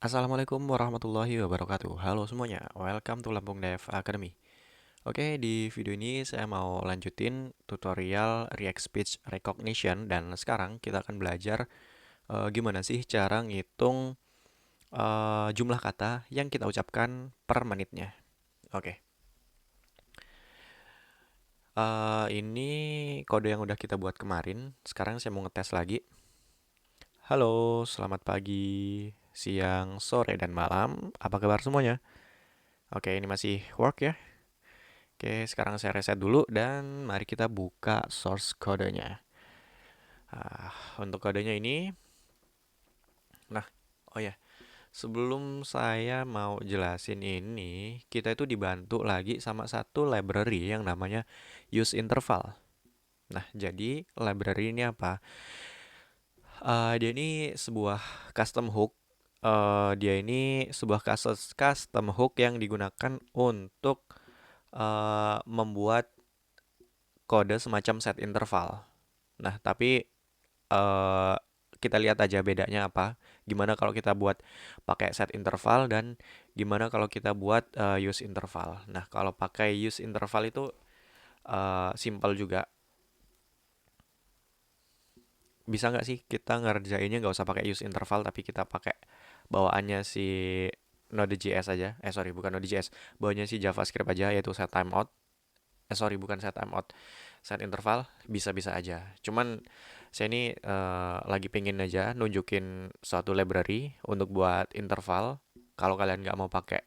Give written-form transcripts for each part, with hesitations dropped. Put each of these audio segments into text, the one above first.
Assalamualaikum warahmatullahi wabarakatuh. Halo semuanya, welcome to Lampung Dev Academy. Oke, di video ini saya mau lanjutin tutorial React Speech Recognition dan sekarang kita akan belajar gimana sih cara ngitung jumlah kata yang kita ucapkan per menitnya. Oke, ini kode yang udah kita buat kemarin. Sekarang saya mau ngetes lagi. Halo, selamat pagi, siang, sore, dan malam. Apa kabar semuanya? Oke, ini masih work ya. Oke, sekarang saya reset dulu dan mari kita buka source kodenya. Untuk kodenya ini, nah, oh ya, sebelum saya mau jelasin ini, kita itu dibantu lagi sama satu library yang namanya use interval. Nah, jadi library ini apa? Dia ini sebuah custom hook. Dia ini sebuah custom hook yang digunakan untuk membuat kode semacam set interval. Nah, tapi eh, kita lihat aja bedanya apa. Gimana kalau kita buat pakai set interval dan gimana kalau kita buat use interval. Nah, kalau pakai use interval itu simple juga. Bisa nggak sih kita ngerjainnya nggak usah pakai use interval tapi kita pakai bawaannya si Node.js aja. Sorry, bukan Node.js. Bawaannya si JavaScript aja yaitu set timeout. Sorry, bukan set timeout. Set interval bisa-bisa aja. Cuman saya ini lagi pengen aja nunjukin suatu library untuk buat interval. Kalau kalian nggak mau pakai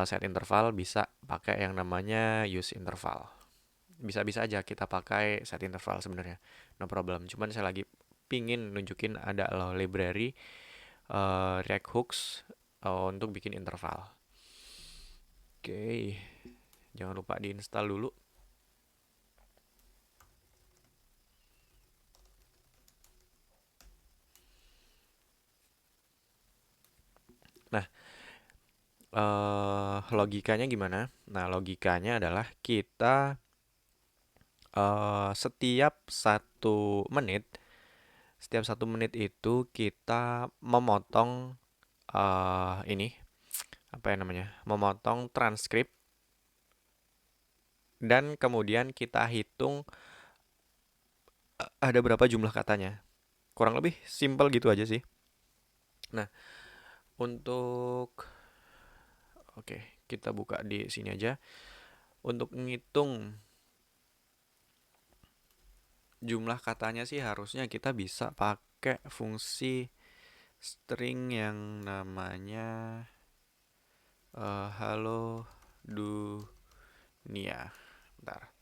set interval, bisa pakai yang namanya use interval. Bisa-bisa aja kita pakai set interval sebenarnya, no problem. Cuman saya lagi pingin nunjukin ada loh library React Hooks untuk bikin interval. Oke, jangan lupa diinstal dulu. Nah, logikanya gimana? Nah, logikanya adalah kita setiap 1 menit, setiap 1 menit itu kita memotong ini apa ya namanya? Memotong transkrip dan kemudian kita hitung ada berapa jumlah katanya. Kurang lebih simple gitu aja sih. Nah, untuk oke, kita buka di sini aja. Untuk ngitung jumlah katanya sih harusnya kita bisa pakai fungsi string yang namanya halo dunia. Bentar.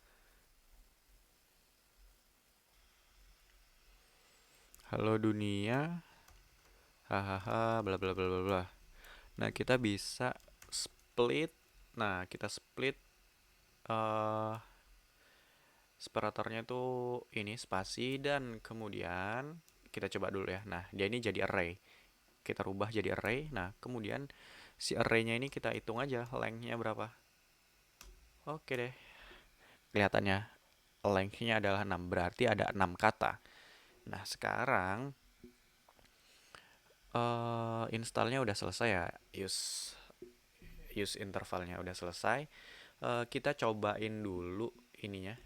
Halo dunia. Hahaha bla bla bla bla bla. Nah, kita bisa split. Nah, kita split eh separatornya tuh ini spasi dan kemudian kita coba dulu ya. Nah, dia ini jadi array. Kita rubah jadi array. Nah, kemudian si array-nya ini kita hitung aja length-nya berapa. Oke deh. Kelihatannya length-nya adalah 6, berarti ada 6 kata. Nah, sekarang installnya udah selesai ya. Use intervalnya udah selesai. Kita cobain dulu ininya.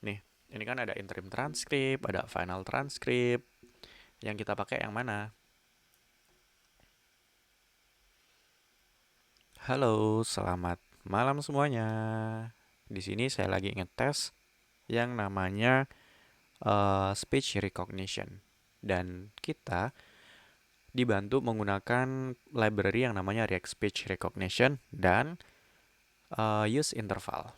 Nih, ini kan ada interim transcript, ada final transcript. Yang kita pakai yang mana? Halo, selamat malam semuanya. Di sini saya lagi ngetes yang namanya speech recognition. Dan kita dibantu menggunakan library yang namanya React Speech Recognition dan use interval.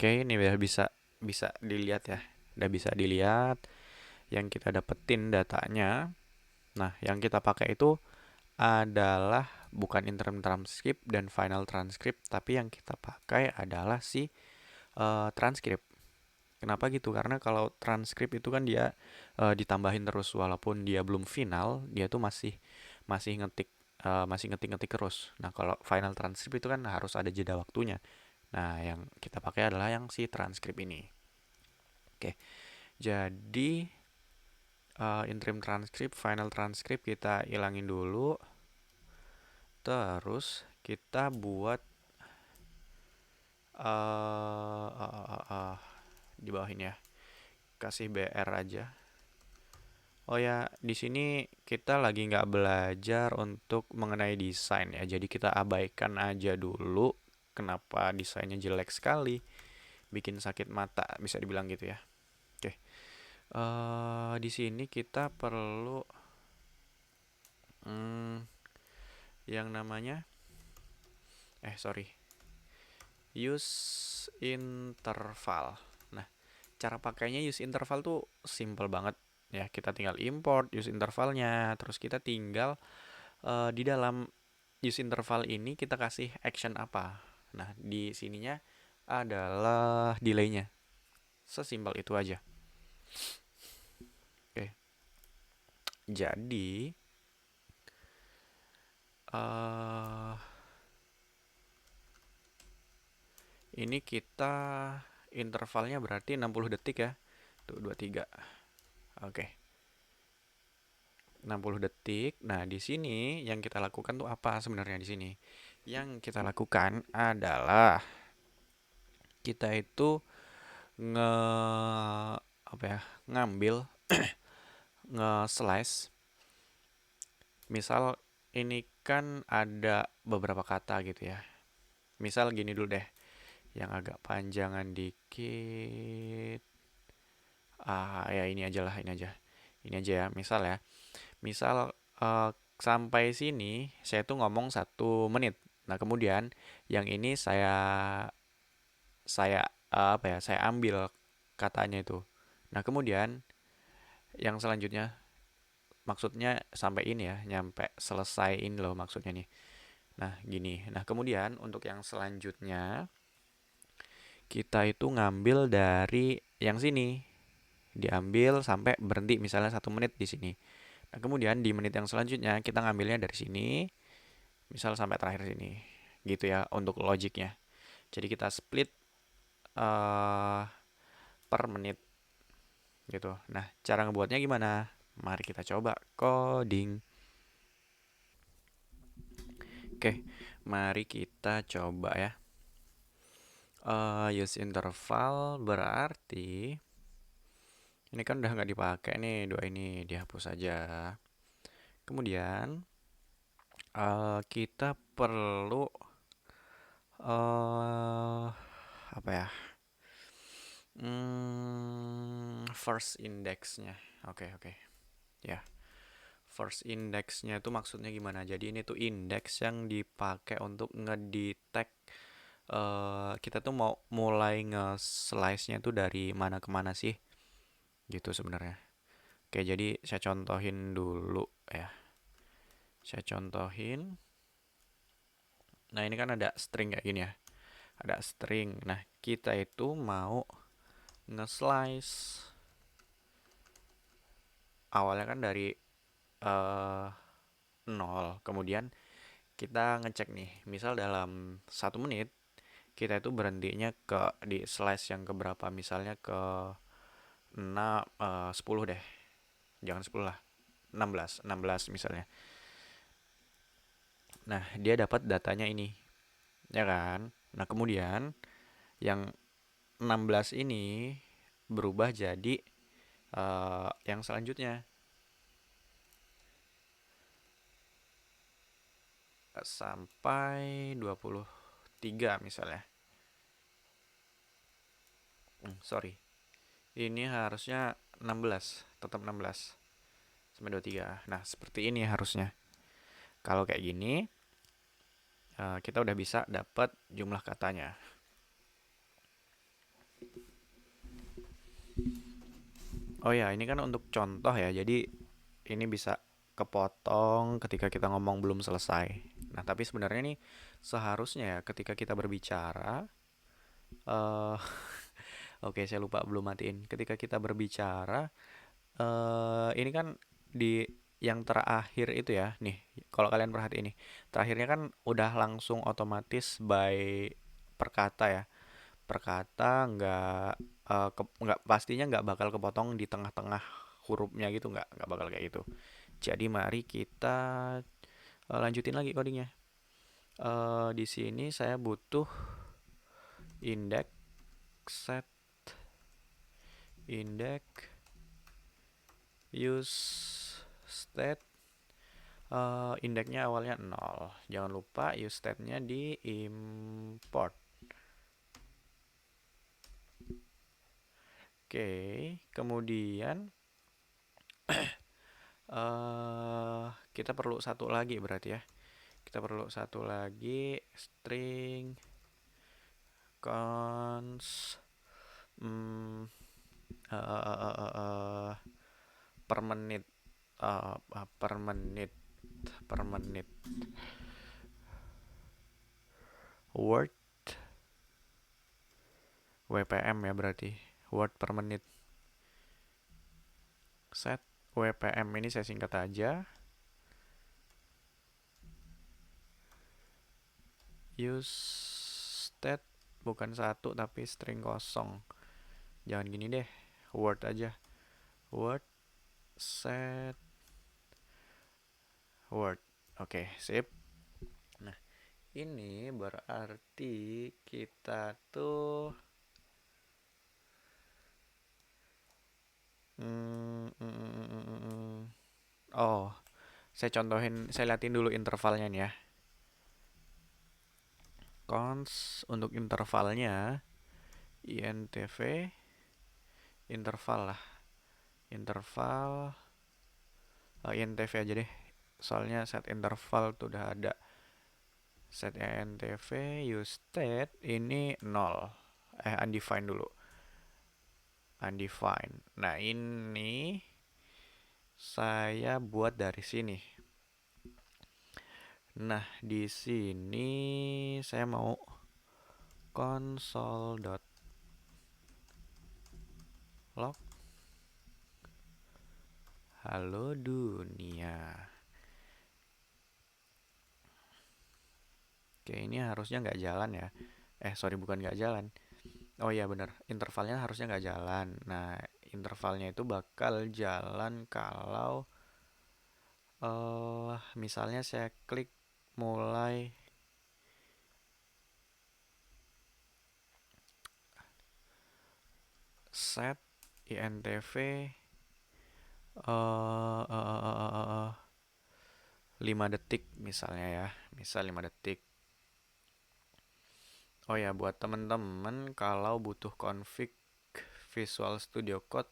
Oke, ini udah bisa bisa dilihat ya. Udah bisa dilihat yang kita dapetin datanya. Nah, yang kita pakai itu adalah bukan interim transcript dan final transcript, tapi yang kita pakai adalah si transcript. Kenapa gitu? Karena kalau transcript itu kan dia ditambahin terus walaupun dia belum final, dia tuh masih masih ngetik masih ngetik-ngetik terus. Nah, kalau final transcript itu kan harus ada jeda waktunya. Nah, yang kita pakai adalah yang si transkrip ini. Oke, jadi interim transcript, final transcript kita ilangin dulu. Terus kita buat di bawah ini ya. Kasih BR aja. Oh ya, di sini kita lagi nggak belajar untuk mengenai desain ya. Jadi kita abaikan aja dulu kenapa desainnya jelek sekali, bikin sakit mata, bisa dibilang gitu ya. Oke, di sini kita perlu hmm, yang namanya, sorry, use interval. Nah, cara pakainya use interval tuh simple banget ya. Kita tinggal import use intervalnya, terus kita tinggal di dalam use interval ini kita kasih action apa. Nah, di sininya adalah delaynya. Sesimpel itu aja. Oke. Jadi ini kita intervalnya berarti 60 detik ya. Tuh 23. Oke. 60 detik. Nah, di sini yang kita lakukan tuh apa sebenarnya di sini? Yang kita lakukan adalah kita itu nge apa ya? Ngambil nge-slice. Misal ini kan ada beberapa kata gitu ya. Misal gini dulu deh. Yang agak panjangan dikit. Ya ini aja lah, ini aja. Ini aja ya, misal ya. Misal sampai sini saya tuh ngomong 1 menit. Nah, kemudian yang ini saya saya ambil katanya itu. Nah, kemudian yang selanjutnya maksudnya sampai ini ya, nyampe selesai ini loh maksudnya nih. Nah, gini. Nah, kemudian untuk yang selanjutnya kita itu ngambil dari yang sini. Diambil sampai berhenti misalnya 1 menit di sini. Nah, kemudian di menit yang selanjutnya kita ngambilnya dari sini, misal sampai terakhir sini. Gitu ya untuk logiknya. Jadi kita split uh, per menit gitu. Nah, cara ngebuatnya gimana? Mari kita coba coding. Oke, mari kita coba ya. Use interval berarti ini kan udah nggak dipakai nih, dua ini dihapus saja. Kemudian kita perlu apa ya? First indexnya. Oke, oke. Ya, first indexnya itu maksudnya gimana? Jadi ini tuh indeks yang dipakai untuk ngedetect kita tuh mau mulai nge-slice-nya tuh dari mana ke mana sih? Gitu sebenarnya. Oke, jadi saya contohin dulu ya. Saya contohin. Nah, ini kan ada string kayak gini ya. Ada string. Nah, kita itu mau nge-slice. Awalnya kan dari 0. Kemudian kita ngecek nih. Misal dalam 1 menit, kita itu berhentinya di slice yang keberapa. Misalnya ke 10 deh. Jangan 10 lah. 16 misalnya. Nah, dia dapat datanya ini. Ya kan? Nah, kemudian yang 16 ini berubah jadi yang selanjutnya sampai 23 misalnya. Sorry. Ini harusnya 16, tetap 16 sampai 23. Nah, seperti ini harusnya. Kalau kayak gini, kita udah bisa dapat jumlah katanya. Oh ya, ini kan untuk contoh ya. Jadi ini bisa kepotong ketika kita ngomong belum selesai. Nah, tapi sebenarnya nih seharusnya ya ketika kita berbicara eh oke, saya lupa belum matiin. Ketika kita berbicara ini kan di yang terakhir itu ya, nih, kalau kalian perhati ini, terakhirnya kan udah langsung otomatis by perkata ya. Perkata nggak pastinya nggak bakal kepotong di tengah-tengah hurufnya gitu, nggak bakal kayak gitu. Jadi mari kita lanjutin lagi codingnya. Di sini saya butuh index set index use state. Indeksnya awalnya 0. Jangan lupa use state-nya di import. Oke, kemudian kita perlu satu lagi berarti ya. Kita perlu satu lagi string cons mm, per menit per menit per menit word WPM ya, berarti word per menit. Set WPM ini saya singkat aja. Use state bukan satu tapi string kosong. Jangan gini deh, word aja. Word set word. Oke, sip. Nah, ini berarti kita tuh oh, saya liatin dulu intervalnya nih ya. Cons untuk intervalnya INTV interval lah. Interval INTV aja deh. Soalnya set interval tuh udah ada. Set INTV use state ini 0. Undefined dulu. Undefined. Nah, ini saya buat dari sini. Nah, di sini saya mau console.log halo dunia. Oke, ini harusnya nggak jalan ya. Sorry, bukan nggak jalan. Oh iya bener, intervalnya harusnya nggak jalan. Nah, intervalnya itu bakal jalan kalau misalnya saya klik mulai set INTV 5 detik misalnya ya. Misal 5 detik. Oh ya, buat temen-temen kalau butuh config Visual Studio Code,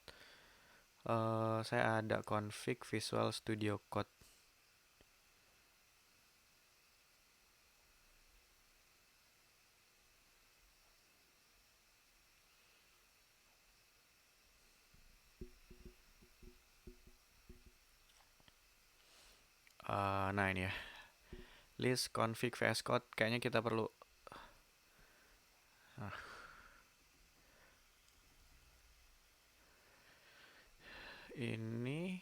saya ada config Visual Studio Code. Nah ini ya, list config VS Code. Kayaknya kita perlu ini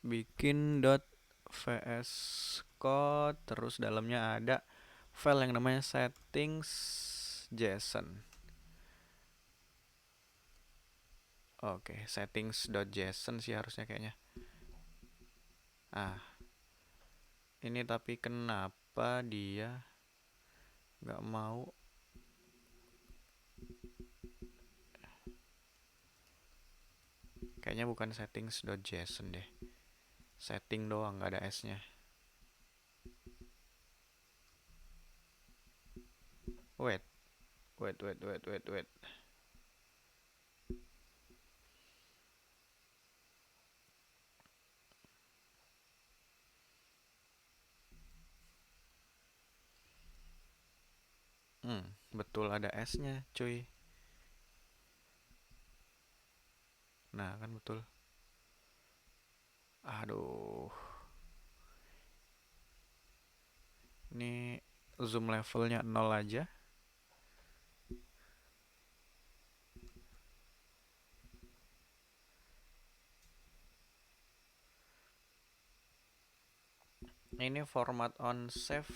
bikin .vs code, terus dalamnya ada file yang namanya settings.json. Oke, settings.json sih harusnya kayaknya. Ini tapi kenapa dia nggak mau? Kayaknya bukan settings.json deh. Setting doang, nggak ada s-nya. Wait. Betul ada s-nya, cuy. Nah, kan betul. Aduh. Ini zoom levelnya 0 aja. Ini format on save.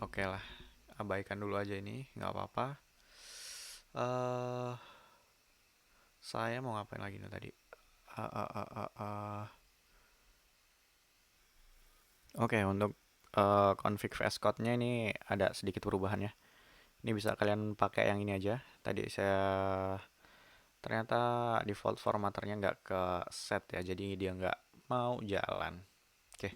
Oke lah, abaikan dulu aja ini, nggak apa-apa. eh saya mau ngapain lagi nih tadi? Ah, ah, ah, ah, ah. Oke, untuk config VS Code-nya ini ada sedikit perubahan ya. Ini bisa kalian pakai yang ini aja. Tadi saya ternyata default formatternya nggak ke set ya, jadi dia nggak mau jalan. Oke,